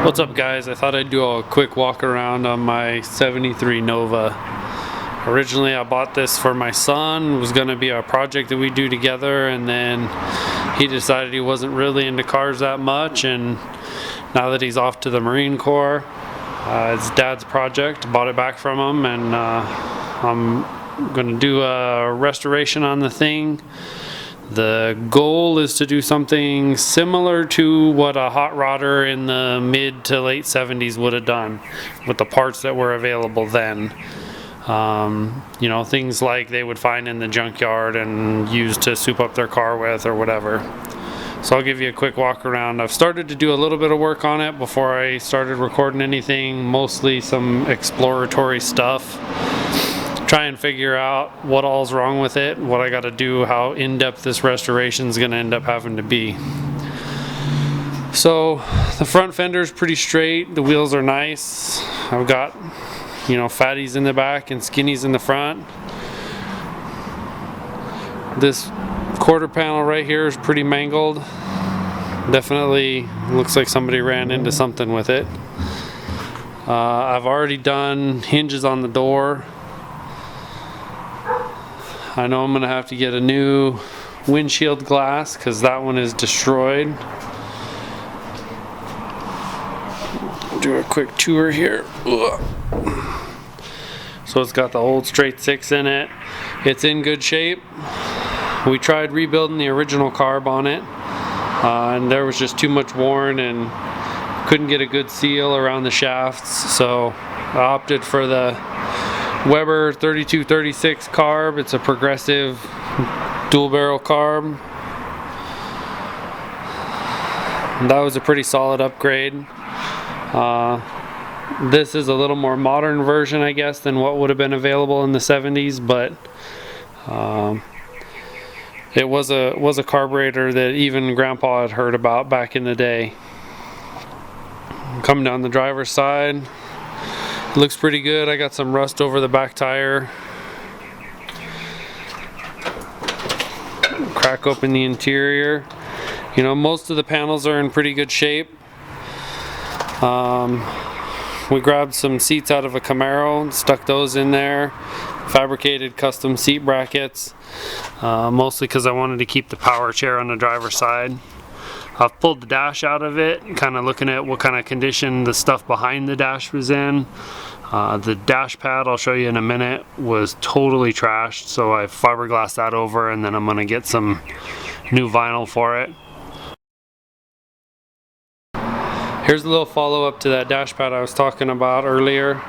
What's up, guys? I thought I'd do a quick walk around on my 73 Nova. Originally I bought this for my son. It was going to be a project that we do together, and then he decided he wasn't really into cars that much, and now that he's off to the Marine Corps, it's Dad's project. Bought it back from him, and I'm going to do a restoration on the thing. The goal is to do something similar to what a hot rodder in the mid to late 70s would have done with the parts that were available then. You know, things like they would find in the junkyard and use to soup up their car with or whatever. So I'll give you a quick walk around. I've started to do a little bit of work on it before I started recording anything, mostly some exploratory stuff. Try and figure out what all's wrong with it, what I got to do, how in-depth this restoration is going to end up having to be. So the front fender is pretty straight, the wheels are nice. I've got, you know, fatties in the back and skinnies in the front. This quarter panel right here is pretty mangled. Definitely looks like somebody ran into something with it. I've already done hinges on the door. I know I'm going to have to get a new windshield glass because that one is destroyed. Do a quick tour here. So it's got the old straight 6 in it. It's in good shape. We tried rebuilding the original carb on it, and there was just too much worn and couldn't get a good seal around the shafts, so I opted for the Weber 3236 carb. It's a progressive dual barrel carb. And that was a pretty solid upgrade. This is a little more modern version, I guess, than what would have been available in the 70s, but it was a carburetor that even Grandpa had heard about back in the day. Coming down the driver's side, looks pretty good. I got some rust over the back tire. Crack open the interior. You know, most of the panels are in pretty good shape. We grabbed some seats out of a Camaro and stuck those in there. Fabricated custom seat brackets, mostly because I wanted to keep the power chair on the driver's side. I've pulled the dash out of it, kind of looking at what kind of condition the stuff behind the dash was in. The dash pad, I'll show you in a minute, was totally trashed, so I fiberglassed that over, and then I'm going to get some new vinyl for it. Here's a little follow-up to that dash pad I was talking about earlier.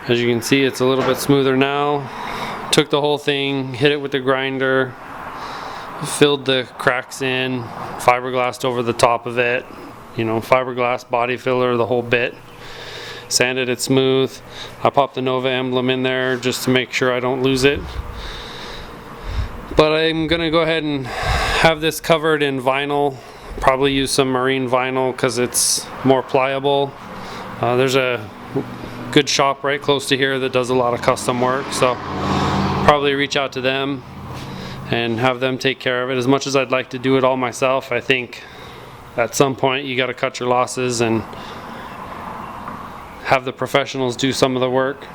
As you can see, it's a little bit smoother now. Took the whole thing, hit it with the grinder, filled the cracks in, fiberglassed over the top of it, you know, fiberglass body filler, the whole bit. Sanded it smooth. I popped the Nova emblem in there just to make sure I don't lose it. But I'm gonna go ahead and have this covered in vinyl. Probably use some marine vinyl because it's more pliable. There's a good shop right close to here that does a lot of custom work, so probably reach out to them and have them take care of it. As much as I'd like to do it all myself, I think at some point you got to cut your losses and have the professionals do some of the work.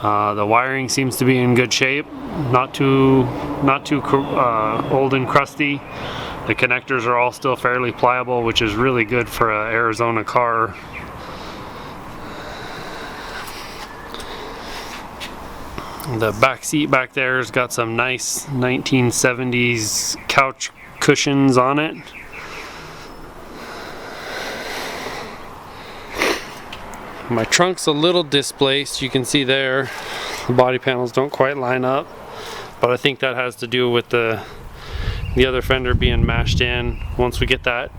The wiring seems to be in good shape, not too old and crusty. The connectors are all still fairly pliable, which is really good for an Arizona car. The back seat back there has got some nice 1970s couch cushions on it. My trunk's a little displaced, you can see there. The body panels don't quite line up, but I think that has to do with the other fender being mashed in. Once we get that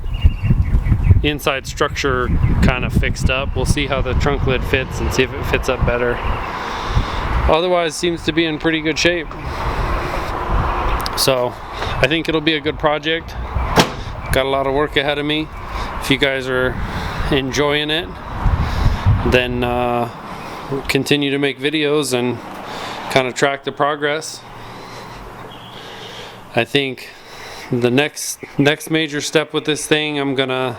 inside structure kind of fixed up, we'll see how the trunk lid fits and see if it fits up better. Otherwise, seems to be in pretty good shape. So I think it'll be a good project. Got a lot of work ahead of me. If you guys are enjoying it, then continue to make videos and kind of track the progress. I think the next major step with this thing, I'm gonna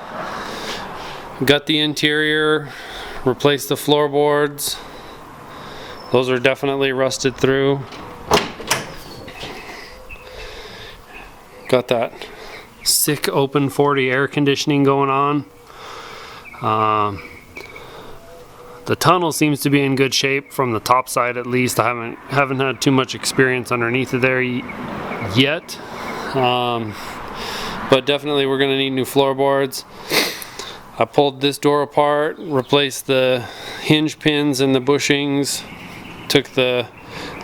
gut the interior, replace the floorboards. Those are definitely rusted through. Got that sick open 40 air conditioning going on. The tunnel seems to be in good shape from the top side, at least. I haven't had too much experience underneath of there yet, but definitely we're gonna need new floorboards. I pulled this door apart, replaced the hinge pins and the bushings, took the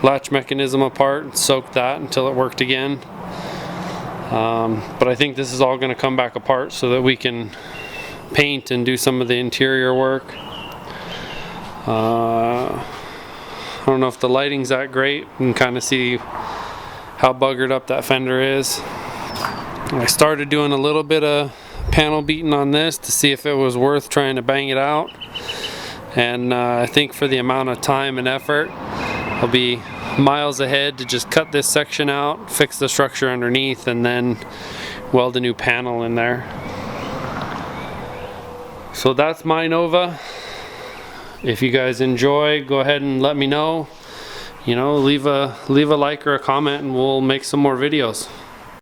latch mechanism apart and soaked that until it worked again. But I think this is all going to come back apart so that we can paint and do some of the interior work. I don't know if the lighting's that great. You can kind of see how buggered up that fender is. I started doing a little bit of panel beating on this to see if it was worth trying to bang it out. And I think for the amount of time and effort, I'll be miles ahead to just cut this section out, fix the structure underneath, and then weld a new panel in there. So that's my Nova. If you guys enjoy, go ahead and let me know. You know, leave a like or a comment and we'll make some more videos.